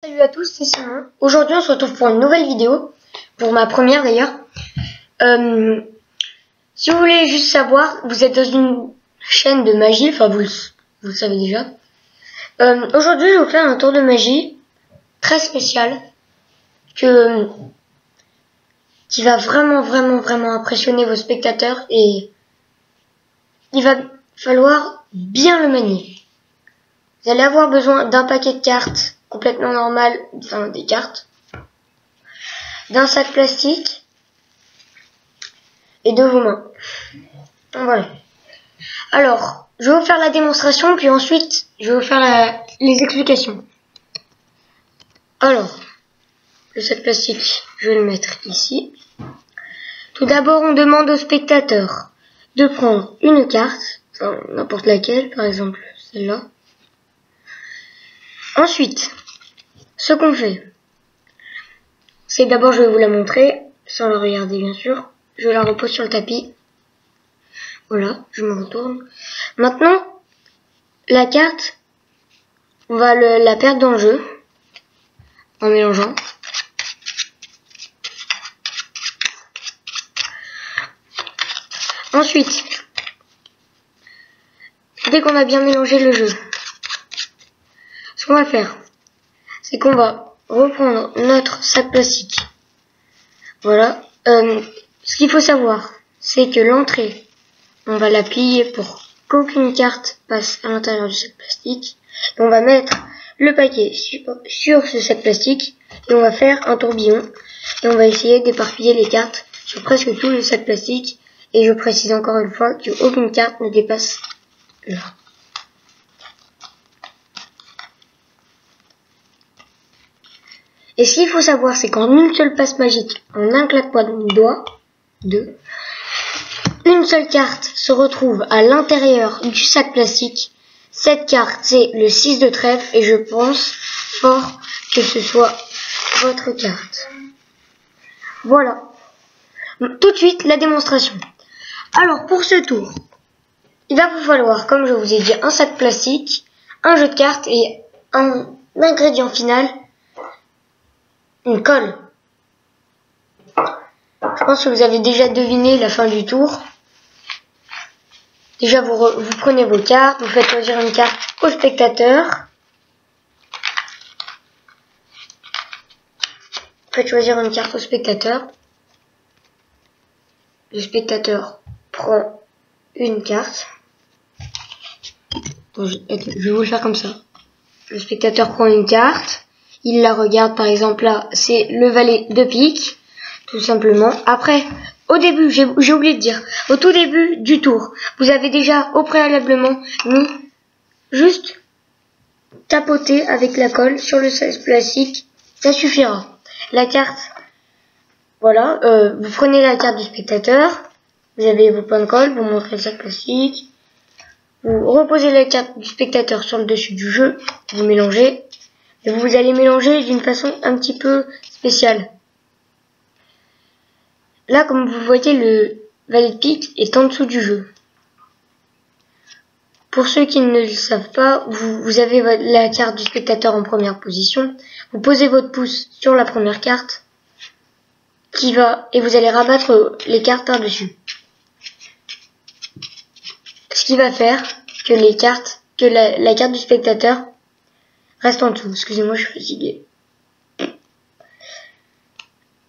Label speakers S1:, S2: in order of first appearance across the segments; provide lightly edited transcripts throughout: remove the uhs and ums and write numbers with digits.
S1: Salut à tous, c'est Simon. Aujourd'hui on se retrouve pour une nouvelle vidéo, pour ma première d'ailleurs. Si vous voulez juste savoir, vous êtes dans une chaîne de magie, enfin vous le savez déjà. Aujourd'hui je vais vous faire un tour de magie très spécial qui va vraiment impressionner vos spectateurs et il va falloir bien le manier. Vous allez avoir besoin d'un paquet de cartes complètement normal, enfin des cartes, d'un sac plastique et de vos mains. Voilà. Alors, je vais vous faire la démonstration, puis ensuite, je vais vous faire les explications. Alors, le sac plastique, je vais le mettre ici. Tout d'abord, on demande aux spectateurs de prendre une carte, enfin n'importe laquelle, par exemple celle-là. Ensuite, ce qu'on fait, c'est d'abord, je vais vous la montrer, sans la regarder bien sûr. Je la repose sur le tapis. Voilà, je me retourne. Maintenant, la carte, on va la perdre dans le jeu, en mélangeant. Ensuite, dès qu'on a bien mélangé le jeu, ce qu'on va faire, c'est qu'on va reprendre notre sac plastique. Voilà. Ce qu'il faut savoir, c'est que l'entrée, on va la plier pour qu'aucune carte passe à l'intérieur du sac plastique. Et on va mettre le paquet sur ce sac plastique et on va faire un tourbillon. Et on va essayer d'éparpiller les cartes sur presque tout le sac plastique. Et je précise encore une fois qu'aucune carte ne dépasse là. Et ce qu'il faut savoir, c'est qu'en une seule passe magique, en un claquement de doigts, une seule carte se retrouve à l'intérieur du sac plastique. Cette carte, c'est le 6 de trèfle et je pense fort que ce soit votre carte. Voilà. Tout de suite, la démonstration. Alors, pour ce tour, il va vous falloir, comme je vous ai dit, un sac plastique, un jeu de cartes et un ingrédient final, une colle. Je pense que vous avez déjà deviné la fin du tour. Déjà, vous prenez vos cartes, vous faites choisir une carte au spectateur. Vous faites choisir une carte au spectateur. Le spectateur prend une carte. Bon, je vais vous le faire comme ça. Le spectateur prend une carte. Il la regarde, par exemple, là, c'est le valet de pique. Tout simplement. Après, au début, j'ai oublié de dire, au tout début du tour, vous avez déjà au préalablement mis juste tapoter avec la colle sur le sac plastique, ça suffira. La carte, voilà, vous prenez la carte du spectateur, vous avez vos points de colle, vous montrez le sac plastique, vous reposez la carte du spectateur sur le dessus du jeu, vous mélangez, et vous allez mélanger d'une façon un petit peu spéciale. Là, comme vous voyez, le valet de pique est en dessous du jeu. Pour ceux qui ne le savent pas, vous avez la carte du spectateur en première position. Vous posez votre pouce sur la première carte et vous allez rabattre les cartes par-dessus. Ce qui va faire que la carte du spectateur reste en dessous. Excusez-moi, je suis fatigué.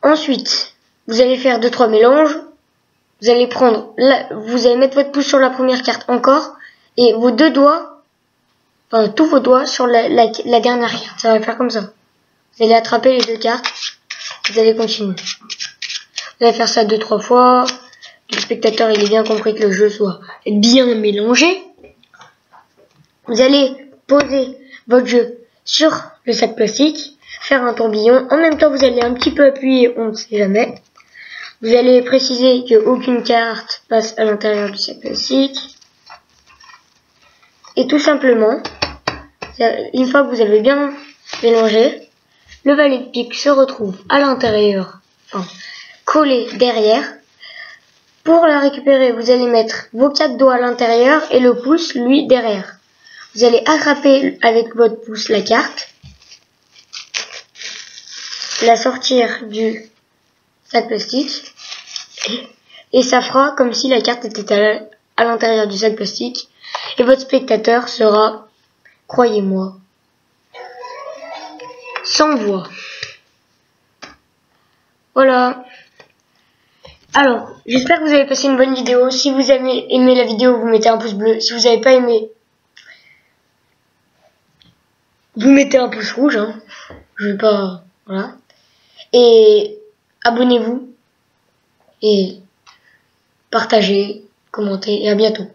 S1: Ensuite, vous allez faire 2-3 mélanges. Vous allez mettre votre pouce sur la première carte encore. Et vos deux doigts, enfin tous vos doigts sur la dernière carte. Ça va faire comme ça. Vous allez attraper les deux cartes. Vous allez continuer. Vous allez faire ça 2-3 fois. Le spectateur, il est bien compris que le jeu soit bien mélangé. Vous allez poser votre jeu sur le sac plastique. Faire un tourbillon. En même temps, vous allez un petit peu appuyer, on ne sait jamais. Vous allez préciser qu'aucune carte passe à l'intérieur du sac plastique. Et tout simplement, une fois que vous avez bien mélangé, le valet de pique se retrouve à l'intérieur, enfin, collé derrière. Pour la récupérer, vous allez mettre vos 4 doigts à l'intérieur et le pouce, lui, derrière. Vous allez attraper avec votre pouce la carte. la sortir du sac plastique et ça fera comme si la carte était à l'intérieur du sac plastique et votre spectateur sera, croyez-moi, sans voix. Voilà. Alors, j'espère que vous avez passé une bonne vidéo. Si vous avez aimé la vidéo, vous mettez un pouce bleu. Si vous n'avez pas aimé, vous mettez un pouce rouge. Hein. Je vais pas... Voilà. Et abonnez-vous. Et partagez, commentez. Et à bientôt.